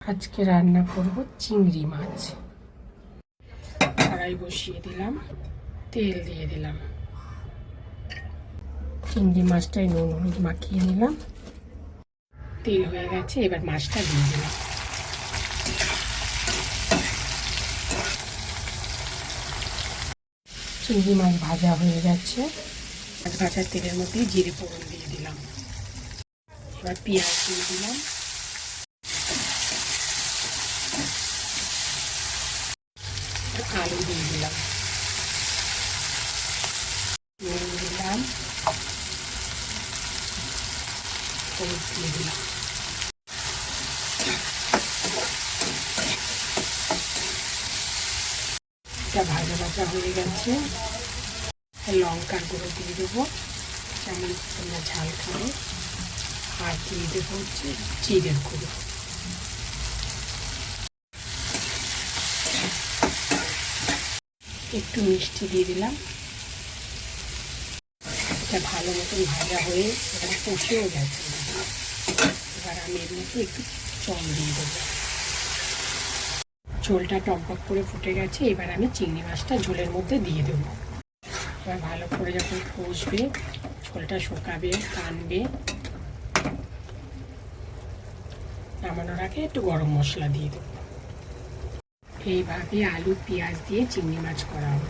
আজকে রান্না করব চিংড়ি মাছ। কড়াই বসিয়ে দিলাম, তেল দিয়ে দিলাম, চিংড়ি মাছটাই নুন হলুদ মাখিয়ে নিলাম। তেল হয়ে গেছে, এবার মাছটা দিয়ে দিলাম। চিংড়ি মাছ ভাজা হয়ে গেছে, মাছ ভাজার তেলের মধ্যে জিরে ফোড়ন দিয়ে দিলাম। এবার পেঁয়াজ দিয়ে দিলাম, আলু দিয়ে দিলাম, নুন দিলাম, হলুদ দিয়ে দিলাম। এটা ভাজা ভাজা হয়ে গেছে, লঙ্কার গুঁড়ো দিয়ে দেবো, যেমন তোমরা ঝাল খাবে। আর দিয়ে দেবো হচ্ছে জিরের গুঁড়ো। একটু মিষ্টি দিয়ে দিলাম। এটা ভালো মতন ভাজা হয়ে এটা কষেও গেছে। এবার আমি এর মধ্যে একটু জল দিয়ে দেবো। ঝোলটা টকবক করে ফুটে গেছে, এবার আমি চিংড়ি মাছটা ঝোলের মধ্যে দিয়ে দেবো। এবার ভালো করে যখন কষবে, ঝোলটা শুকাবে, টানবে, নামানোর আগে একটু গরম মশলা দিয়ে দেবো। এইভাবে আলু পেঁয়াজ দিয়ে চিংড়ি মাছ করা হবে।